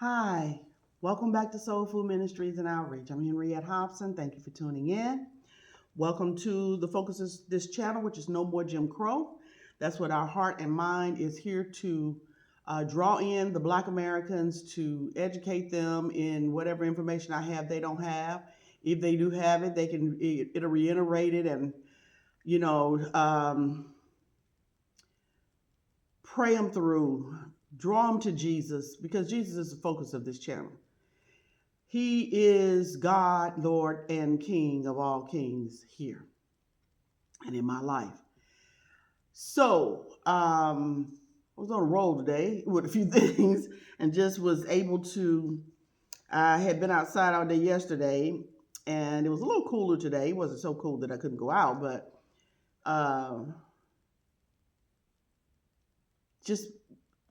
Hi, welcome back to Soul Food Ministries and Outreach. I'm Henriette Hobson. Thank you for tuning in. Welcome to the focus of this channel, which is No More Jim Crow. That's what our heart and mind is here to draw in the Black Americans, to educate them in whatever information I have they don't have. If they do have it, it'll reiterate it and you know pray them through, draw them to Jesus, because Jesus is the focus of this channel. He is God, Lord, and King of all kings here and in my life. So, I was on a roll today with a few things and just was able to. I had been outside all day yesterday and it was a little cooler today. It wasn't so cool that I couldn't go out, but uh, just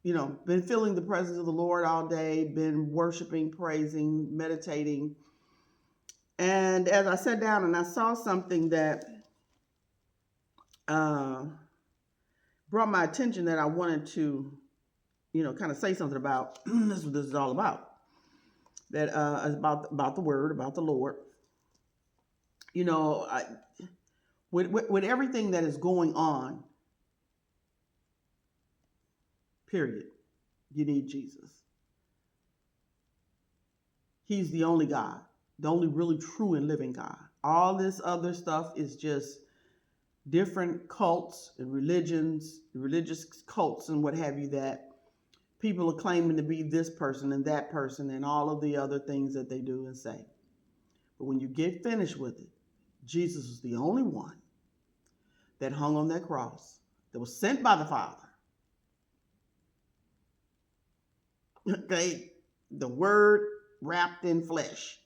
been feeling the presence of the Lord all day, been worshiping, praising, meditating. And as I sat down and I saw something that uh, brought my attention that I wanted to, kind of say something about. This is what this is all about. That is about the Word, about the Lord. With everything that is going on, period, you need Jesus. He's the only God, the only really true and living God. All this other stuff is just different cults and religious cults and what have you, that people are claiming to be this person and that person and all of the other things that they do and say. But when you get finished with it, Jesus is the only one that hung on that cross, that was sent by the Father. Okay, the Word wrapped in flesh.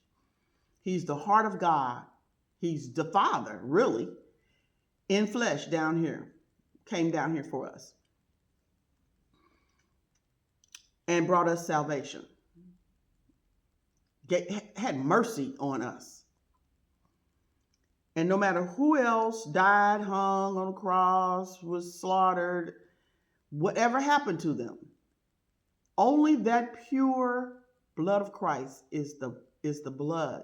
He's the heart of God. He's the Father, really, in flesh down here, came down here for us and brought us salvation. Had mercy on us. And no matter who else died, hung on a cross, was slaughtered, whatever happened to them, only that pure blood of Christ is the blood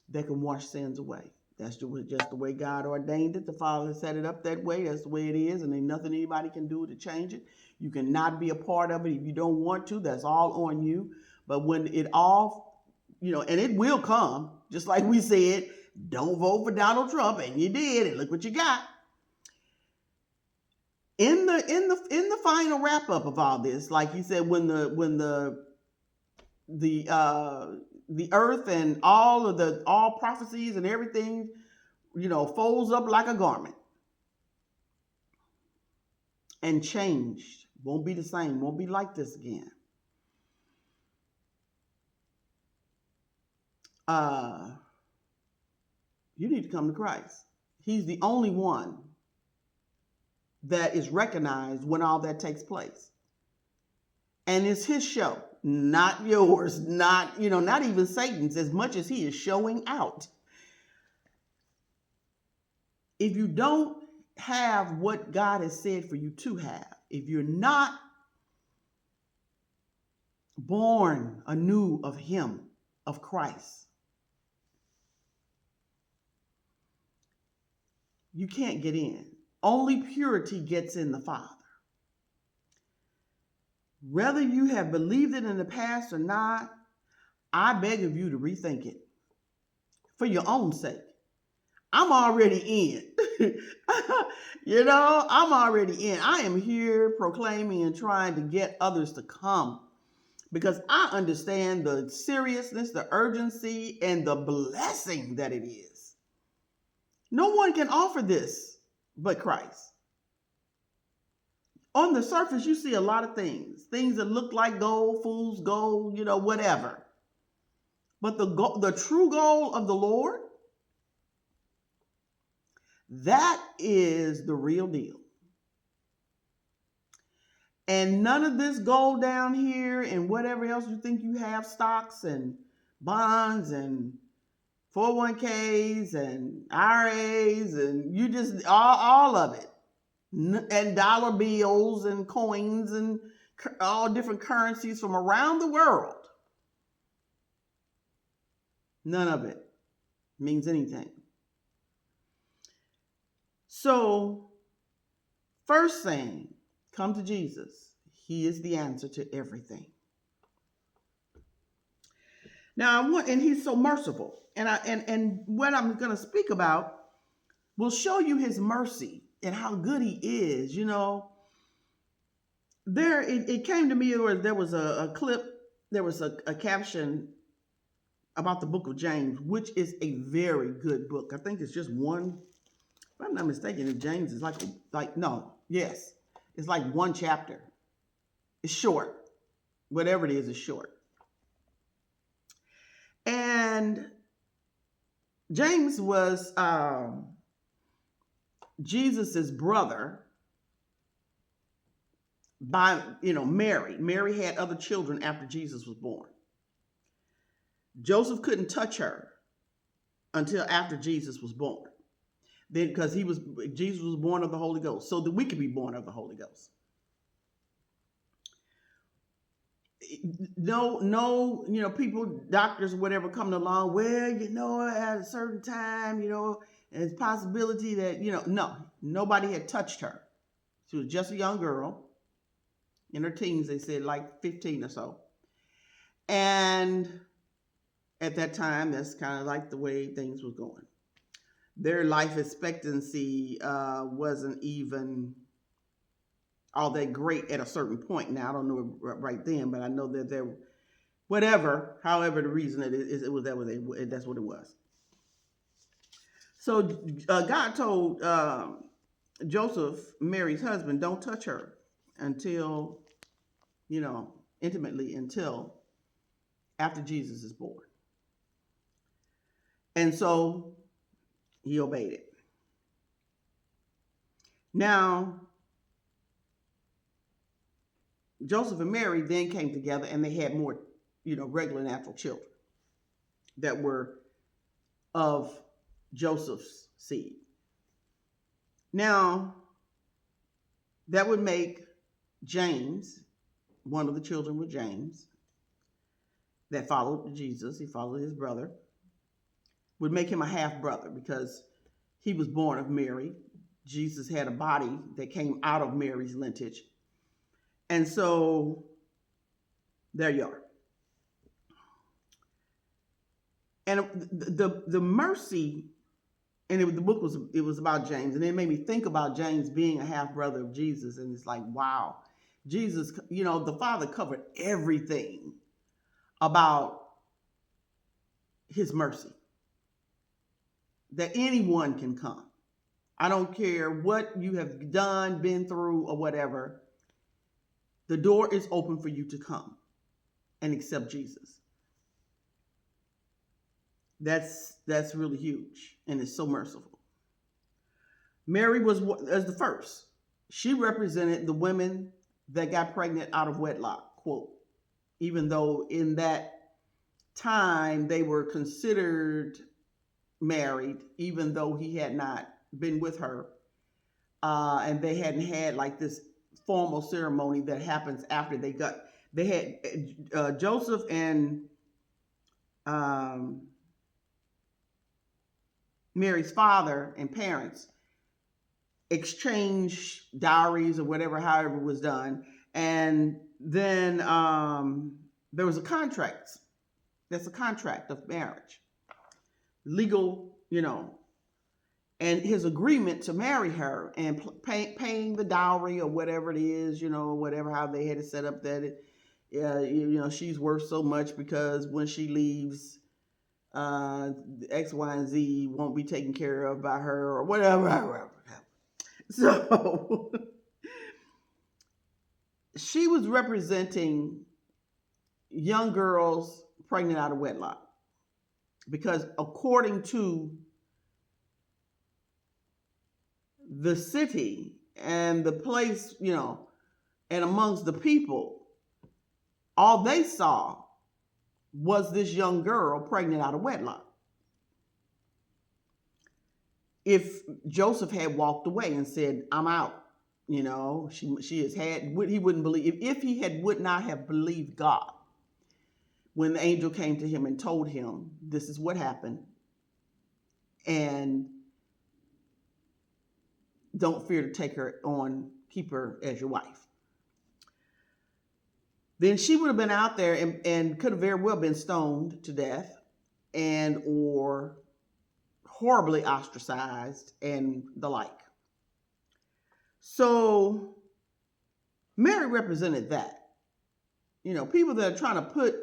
that can wash sins away. That's just the way God ordained it. The Father set it up that way. That's the way it is, and ain't nothing anybody can do to change it. You cannot be a part of it if you don't want to. That's all on you. But when it all, and it will come, just like we said, don't vote for Donald Trump, and you did, and look what you got. In the final wrap up of all this, like he said, when the earth and all prophecies and everything, folds up like a garment and changed, won't be the same, won't be like this again. You need to come to Christ. He's the only one that is recognized when all that takes place. And it's his show, not yours, not even Satan's, as much as he is showing out. If you don't have what God has said for you to have, if you're not born anew of him, of Christ, you can't get in. Only purity gets in the Father. Whether you have believed it in the past or not, I beg of you to rethink it for your own sake. I'm already in. I'm already in. I am here proclaiming and trying to get others to come because I understand the seriousness, the urgency, and the blessing that it is. No one can offer this but Christ. On the surface, you see a lot of things that look like gold, fool's gold, whatever. But the true goal of the Lord, that is the real deal. And none of this gold down here and whatever else you think you have, stocks and bonds and 401ks and IRAs and you just all of it. And dollar bills and coins and all different currencies from around the world, none of it means anything. So, first thing, come to Jesus. He is the answer to everything. Now, and he's so merciful. And what I'm going to speak about will show you his mercy and how good he is. You know, it came to me where there was a clip, there was a caption about the book of James, which is a very good book. I think it's just one. If I'm not mistaken, if James is it's like one chapter. It's short. Whatever it is, it's short. And James was Jesus's brother by, Mary. Mary had other children after Jesus was born. Joseph couldn't touch her until after Jesus was born. Then, because Jesus was born of the Holy Ghost, so that we could be born of the Holy Ghost. No, people, doctors, whatever, coming along. Well, at a certain time, there's possibility that, no, nobody had touched her. She was just a young girl in her teens. They said like 15 or so, and at that time, that's kind of like the way things were going. Their life expectancy wasn't even all that great at a certain point. Now, I don't know right then, but I know that there, however the reason that's what it was. So God told Joseph, Mary's husband, don't touch her until, intimately until after Jesus is born. And so he obeyed it. Now, Joseph and Mary then came together and they had more, regular natural children that were of Joseph's seed. Now, that would make James, one of the children with James, that followed Jesus, he followed his brother, would make him a half brother because he was born of Mary. Jesus had a body that came out of Mary's lineage. And so there you are. And the mercy, and the book was about James, and it made me think about James being a half brother of Jesus. And it's like, wow, Jesus, the Father covered everything about his mercy, that anyone can come. I don't care what you have done, been through, or whatever. The door is open for you to come and accept Jesus. That's really huge, and it's so merciful. Mary was as the first. She represented the women that got pregnant out of wedlock, quote, even though in that time they were considered married, even though he had not been with her, and they hadn't had like this formal ceremony that happens after they had Joseph and Mary's father and parents exchange dowries or whatever, however it was done, and then there was a contract. That's a contract of marriage, legal, and his agreement to marry her and paying the dowry or whatever it is, whatever, how they had it set up that she's worth so much because when she leaves, X, Y, and Z won't be taken care of by her or whatever. So she was representing young girls pregnant out of wedlock, because according to the city and the place, and amongst the people, all they saw was this young girl pregnant out of wedlock. If Joseph had walked away and said, I'm out, You know, she has had, he wouldn't believe, if he would not have believed God when the angel came to him and told him this is what happened, and don't fear to take her on, keep her as your wife. Then she would have been out there and could have very well been stoned to death and or horribly ostracized and the like. So Mary represented that. You know, people that are trying to put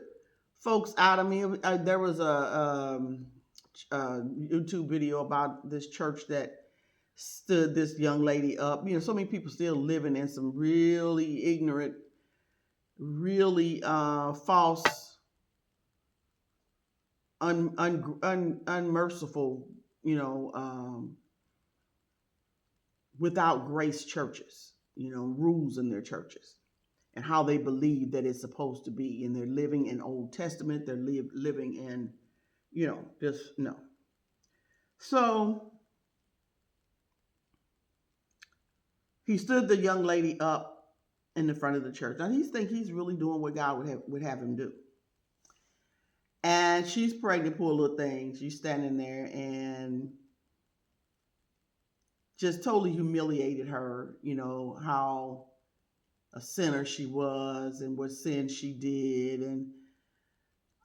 folks out. I mean, there was a YouTube video about this church that stood this young lady up. You know, so many people still living in some really ignorant, really false, unmerciful, you know, without grace churches, you know, rules in their churches and how they believe that it's supposed to be. And they're living in Old Testament. They're living in, you know, just no. So he stood the young lady up in the front of the church. Now he's really doing what God would have him do. And she's pregnant, poor little thing. She's standing there and just totally humiliated her, you know, how a sinner she was and what sin she did. And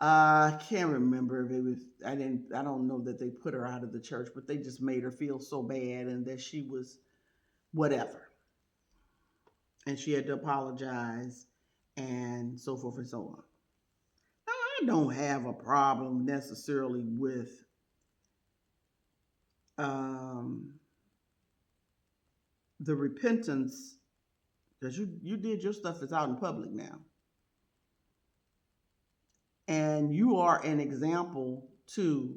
I can't remember if it was, I don't know that they put her out of the church, but they just made her feel so bad and that she was whatever. And she had to apologize and so forth and so on. Now, I don't have a problem necessarily with the repentance, because you did your stuff that's out in public now. And you are an example to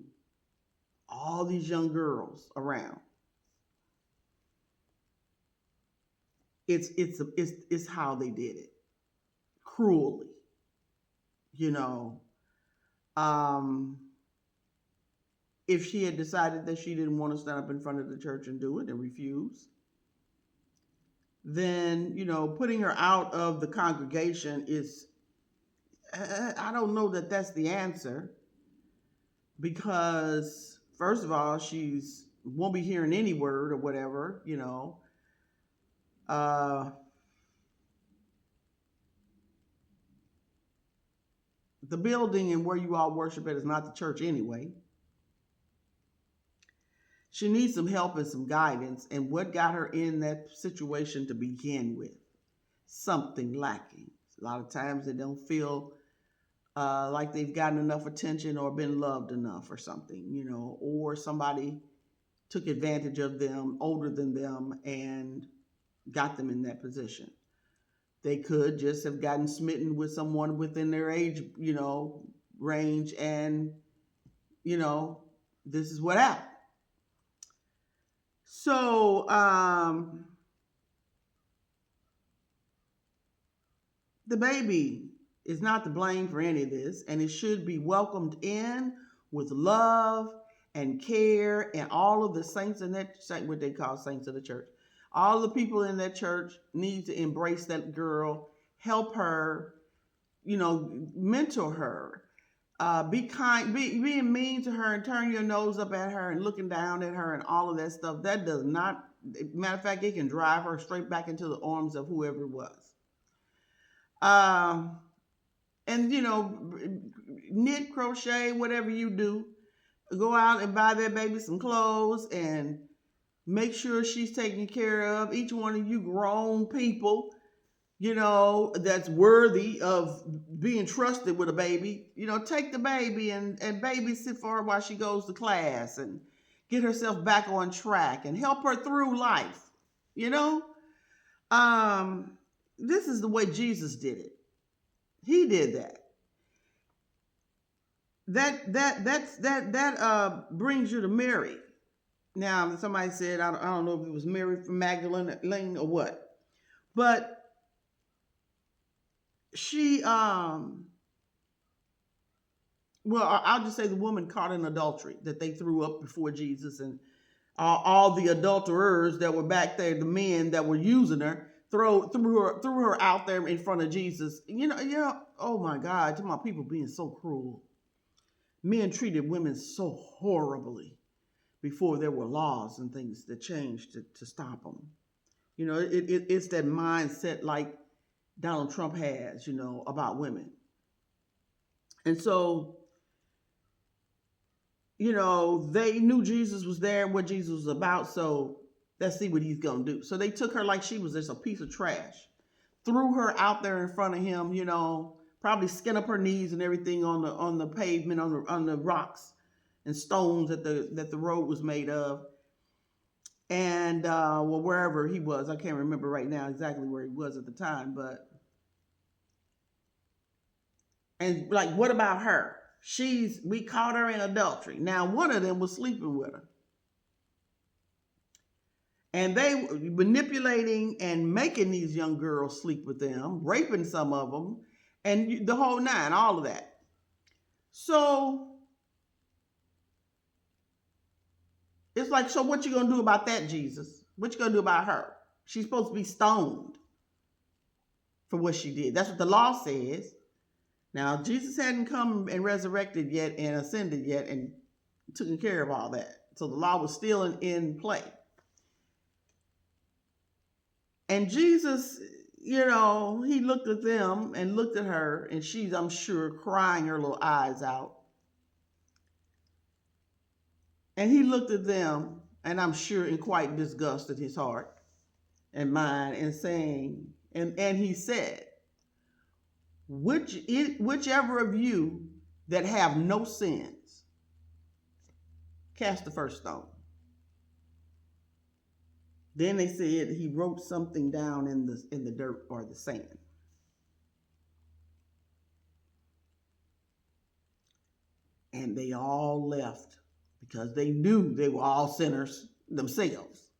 all these young girls around. It's how they did it. Cruelly. You know. If she had decided that she didn't want to stand up in front of the church and do it and refuse, then, you know, putting her out of the congregation is, I don't know that that's the answer, because first of all, she's won't be hearing any word or whatever, you know. The building and where you all worship at is not the church anyway. She needs some help and some guidance. And what got her in that situation to begin with? Something lacking. A lot of times they don't feel like they've gotten enough attention or been loved enough or something, you know, or somebody took advantage of them, older than them, and got them in that position. They could just have gotten smitten with someone within their age, you know, range, and, you know, this is what happened. So, the baby is not to blame for any of this, and it should be welcomed in with love and care, and all of the saints in that, what they call saints of the church, all the people in that church need to embrace that girl, help her, you know, mentor her, be kind, being mean to her and turning your nose up at her and looking down at her and all of that stuff. That does not, matter of fact, it can drive her straight back into the arms of whoever it was. And, you know, knit, crochet, whatever you do, go out and buy that baby some clothes and make sure she's taken care of. Each one of you grown people, you know, that's worthy of being trusted with a baby, you know, take the baby and babysit for her while she goes to class and get herself back on track and help her through life, you know. This is the way Jesus did it. He did that. That brings you to Mary. Now, somebody said, I don't know if it was Mary from Magdalene or what, but she, well, I'll just say the woman caught in adultery that they threw up before Jesus, and all the adulterers that were back there, the men that were using her, threw her out there in front of Jesus. Oh my God, to my people being so cruel. Men treated women so horribly before there were laws and things that changed to stop them. It's that mindset like Donald Trump has, about women. And so, they knew Jesus was there and what Jesus was about. So let's see what he's going to do. So they took her like she was just a piece of trash, threw her out there in front of him, probably skin up her knees and everything on the pavement, on the rocks and stones that the road was made of. And wherever he was, I can't remember right now exactly where he was at the time, and like, what about her? We caught her in adultery. Now, one of them was sleeping with her. And they were manipulating and making these young girls sleep with them, raping some of them, and the whole nine, all of that. So it's like, so what you gonna do about that, Jesus? What you gonna do about her? She's supposed to be stoned for what she did. That's what the law says. Now, Jesus hadn't come and resurrected yet and ascended yet and taken care of all that. So the law was still in play. And Jesus, he looked at them and looked at her, and she's, I'm sure, crying her little eyes out. And he looked at them, and I'm sure in quite disgust at his heart and mind, and saying, and he said, whichever of you that have no sins, cast the first stone. Then they said he wrote something down in the dirt or the sand. And they all left because they knew they were all sinners themselves.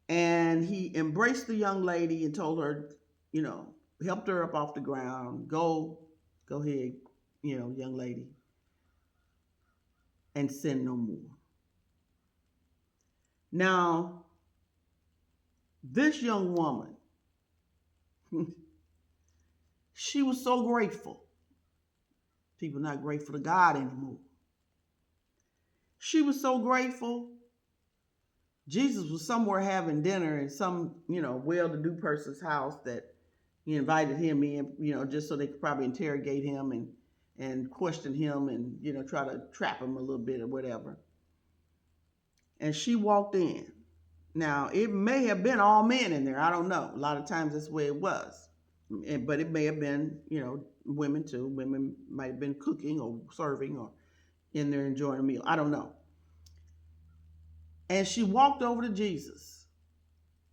And he embraced the young lady and told her, helped her up off the ground. Go ahead, young lady, and sin no more. Now, this young woman, she was so grateful. People not grateful to God anymore. She was so grateful. Jesus was somewhere having dinner in some, well-to-do person's house that he invited him in, just so they could probably interrogate him and question him and, try to trap him a little bit or whatever. And she walked in. Now, it may have been all men in there. I don't know. A lot of times that's the way it was. But it may have been, women too. Women might have been cooking or serving or in there enjoying a meal. I don't know. And she walked over to Jesus.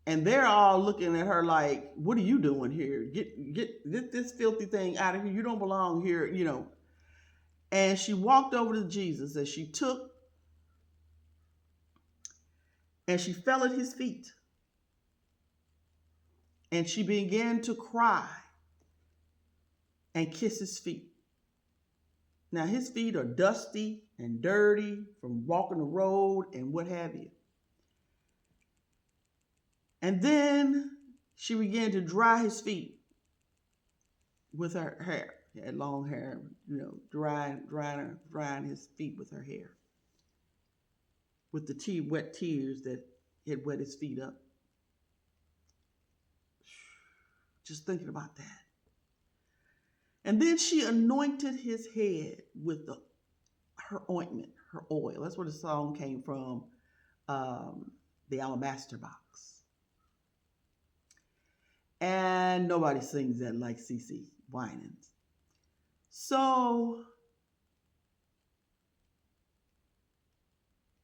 And they're all looking at her like, what are you doing here? Get this filthy thing out of here. You don't belong here, And she walked over to Jesus and she fell at his feet. And she began to cry and kiss his feet. Now, his feet are dusty and dirty from walking the road and what have you. And then she began to dry his feet with her hair. He had long hair, drying his feet with her hair. With the wet tears that had wet his feet up. Just thinking about that. And then she anointed his head with her ointment, her oil. That's where the song came from, the Alabaster Box. And nobody sings that like CeCe Winans. So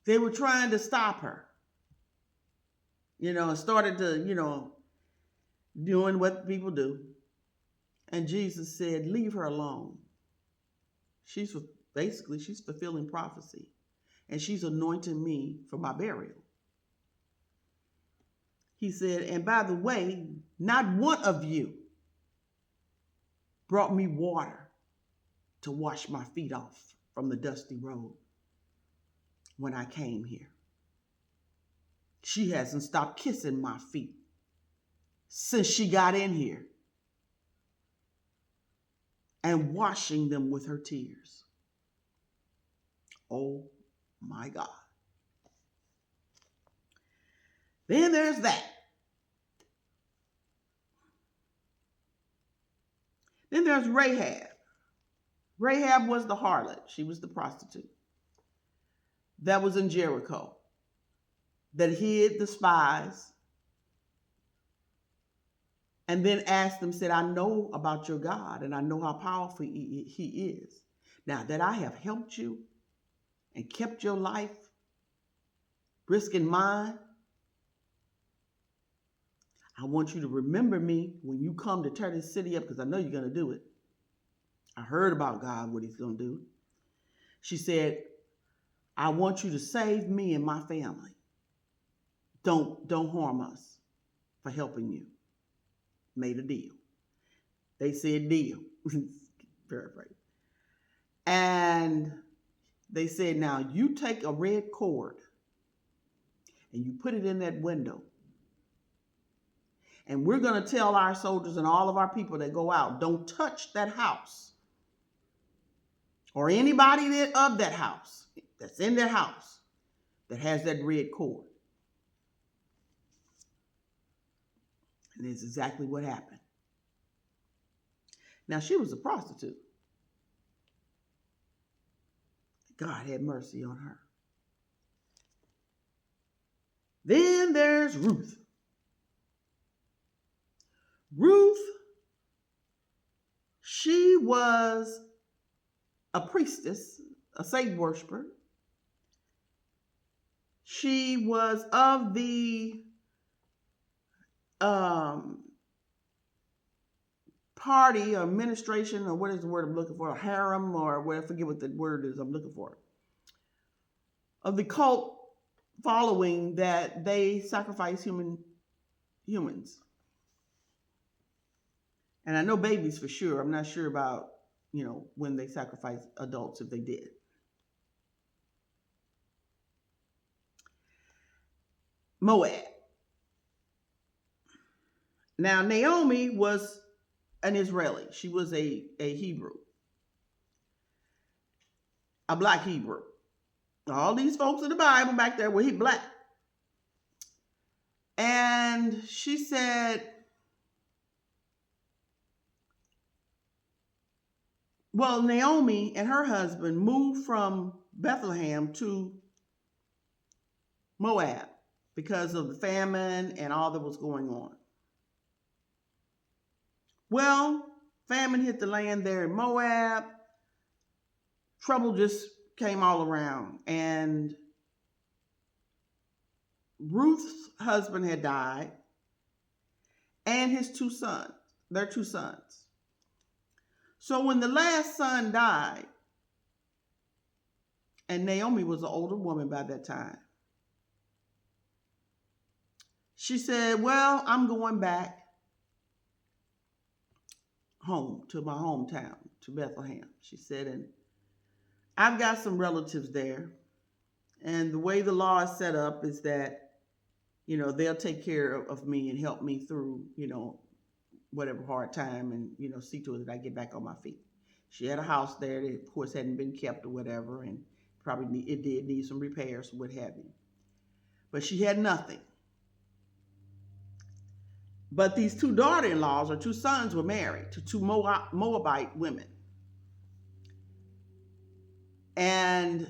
they were trying to stop her, and started to, doing what people do. And Jesus said, leave her alone. She's fulfilling prophecy. And she's anointing me for my burial. He said, and by the way, not one of you brought me water to wash my feet off from the dusty road when I came here. She hasn't stopped kissing my feet since she got in here and washing them with her tears. Oh my God. Then there's that. Then there's Rahab. Rahab was the harlot. She was the prostitute that was in Jericho, that hid the spies and then asked them, said, I know about your God and I know how powerful he is. Now that I have helped you and kept your life, risking mine, I want you to remember me when you come to tear this city up, because I know you're going to do it. I heard about God, what he's going to do. She said, I want you to save me and my family. Don't harm us for helping you. Made a deal. They said deal. Paraphrase. And they said, now you take a red cord and you put it in that window. And we're going to tell our soldiers and all of our people that go out, don't touch that house or anybody of that house that's in that house that has that red cord. And that's exactly what happened. Now, she was a prostitute. God had mercy on her. Then there's Ruth. Ruth, she was a priestess, a Satan worshiper. She was of the party or administration, or what is the word I'm looking for? A harem, or what, I forget what the word is I'm looking for. Of the cult following that they sacrifice humans. And I know babies for sure. I'm not sure about, when they sacrifice adults, if they did. Moab. Now, Naomi was an Israeli. She was a Hebrew. A black Hebrew. All these folks in the Bible back there were black. And she said, well, Naomi and her husband moved from Bethlehem to Moab because of the famine and all that was going on. Well, famine hit the land there in Moab. Trouble just came all around. And Ruth's husband had died, and his their two sons. So when the last son died, and Naomi was an older woman by that time, she said, well, I'm going back home to my hometown, to Bethlehem. She said, and I've got some relatives there. And the way the law is set up is that, they'll take care of me and help me through, whatever hard time, and, see to it that I get back on my feet. She had a house there that, of course, hadn't been kept or whatever, and probably it did need some repairs, what have you. But she had nothing. But these two daughter-in-laws, or two sons, were married to two Moabite women. And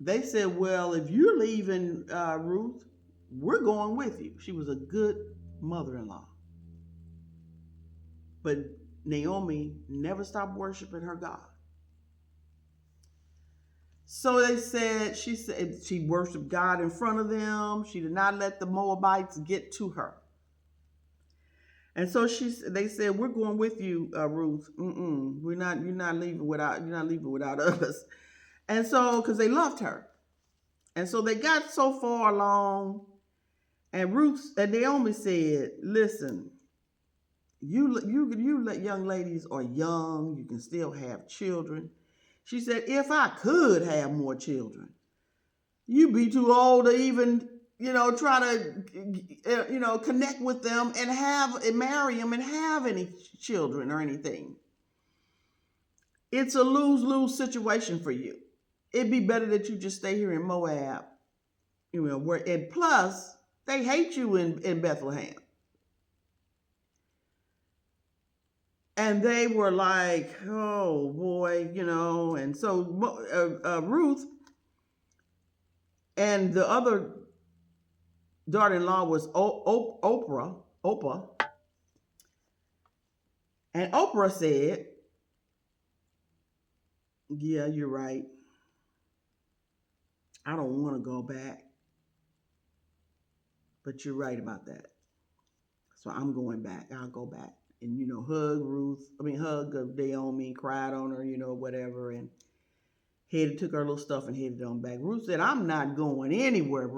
they said, well, if you're leaving, Ruth, we're going with you. She was a good mother-in-law. But Naomi never stopped worshiping her God. So she said she worshiped God in front of them. She did not let the Moabites get to her. And so they said, we're going with you, Ruth. You're not leaving without us. And so, because they loved her. And so they got so far along, and Naomi said, listen, you young ladies are young, you can still have children. She said, if I could have more children, You be too old to even, try to, connect with them and marry them and have any children or anything. It's a lose-lose situation for you. It'd be better that you just stay here in Moab, and plus they hate you in Bethlehem. And they were like, oh boy, and so Ruth and the other daughter-in-law was Oprah. And Oprah said, yeah, you're right. I don't want to go back. But you're right about that. So I'm going back. I'll go back. And, hug Naomi, cried on her, whatever. And took her little stuff and headed on back. Ruth said, I'm not going anywhere,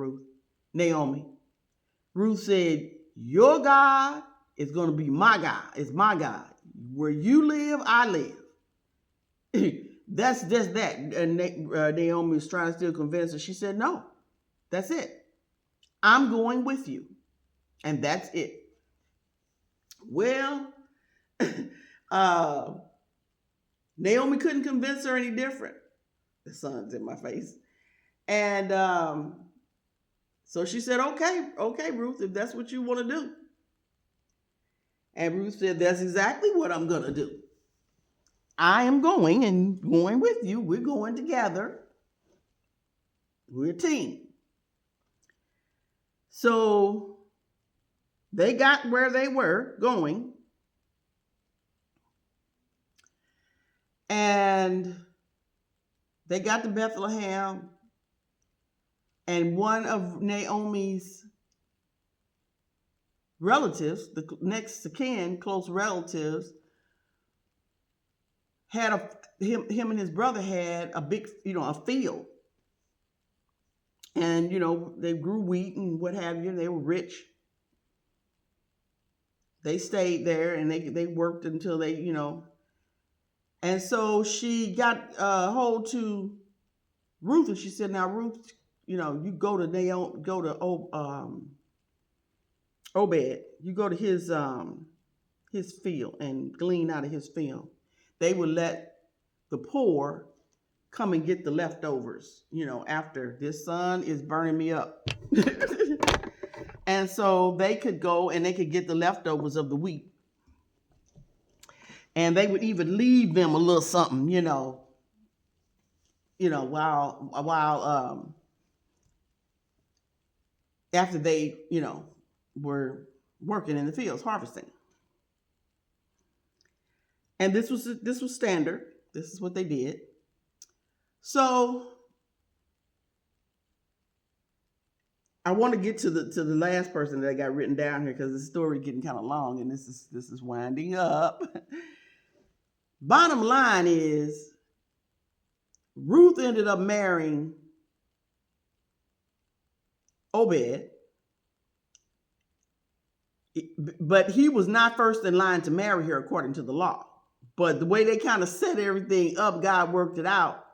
Naomi. Ruth said, your God is going to be my God. It's my God. Where you live, I live. That's just that. And Naomi was trying to still convince her. She said, no, that's it. I'm going with you. And that's it. Well, Naomi couldn't convince her any different. The sun's in my face. And so she said, okay, Ruth, if that's what you want to do. And Ruth said, that's exactly what I'm going to do. I am going with you. We're going together. We're a team. So they got where they were going. And they got to Bethlehem. And one of Naomi's relatives, the next of kin, close relatives, had him and his brother had a big, a field. And, they grew wheat and what have you. They were rich. They stayed there and they worked until they, And so she got hold to Ruth and she said, now, Ruth, you go to Obed. You go to his field and glean out of his field. They would let the poor come and get the leftovers, after this sun is burning me up. And so they could go and they could get the leftovers of the wheat. And they would even leave them a little something, while after they, were working in the fields, harvesting. And this was standard. This is what they did. So I want to get to the last person that I got written down here because the story is getting kind of long and this is winding up. Bottom line is Ruth ended up marrying Obed, but he was not first in line to marry her according to the law. But the way they kind of set everything up, God worked it out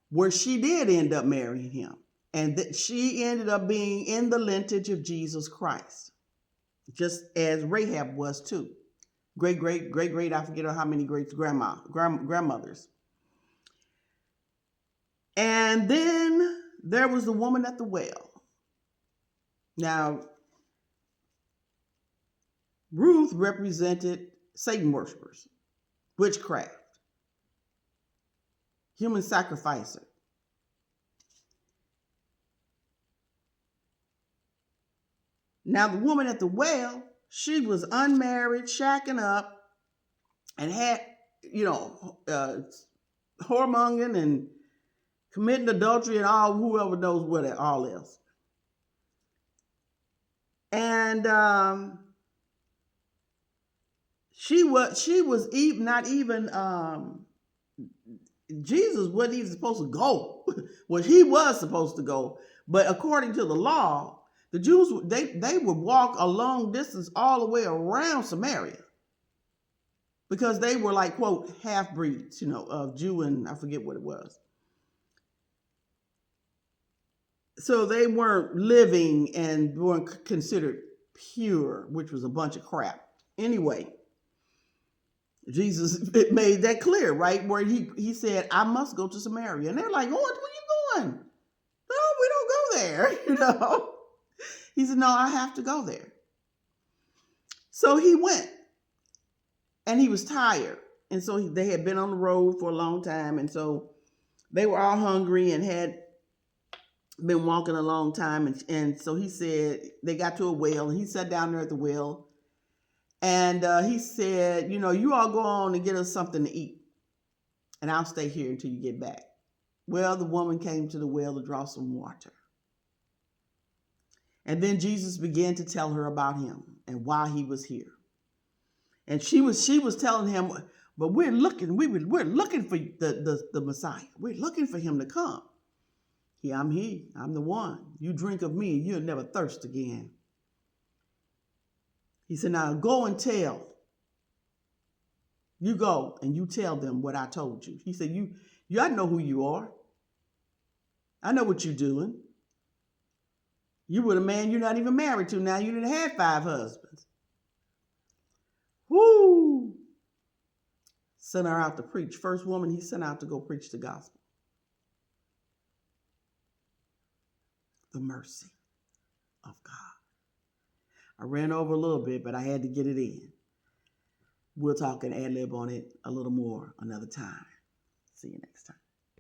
where she did end up marrying him. And that she ended up being in the lineage of Jesus Christ, just as Rahab was too. Great, I forget how many greats, grandmothers. And then there was the woman at the well. Now, Ruth represented Satan worshipers, witchcraft, human sacrificer. Now, the woman at the well, she was unmarried, shacking up, and had, whoremongering and committing adultery and all, whoever knows what, all else. And she was even not even Jesus wasn't even supposed to go. Well, he was supposed to go, but according to the law, the Jews they would walk a long distance all the way around Samaria because they were like, quote, half-breeds, of Jew and I forget what it was. So they weren't living and weren't considered pure, which was a bunch of crap. Anyway, Jesus made that clear, right? Where he said, I must go to Samaria. And they're like, oh, where you going? No, we don't go there. He said, no, I have to go there. So he went, and he was tired. And so they had been on the road for a long time. And so they were all hungry and had been walking a long time. And so he said, they got to a well, and he sat down there at the well. And he said, you all go on and get us something to eat, and I'll stay here until you get back. Well, the woman came to the well to draw some water. And then Jesus began to tell her about him and why he was here. And she was telling him, but we're looking for the Messiah. We're looking for him to come. I'm the one. You drink of me, you'll never thirst again. He said, now go and tell. You go and you tell them what I told you. He said, I know who you are. I know what you're doing. You were a man you're not even married to now. You didn't have 5 husbands. Woo! Sent her out to preach. First woman he sent out to go preach the gospel. The mercy of God. I ran over a little bit, but I had to get it in. We'll talk and ad lib on it a little more another time. See you next time.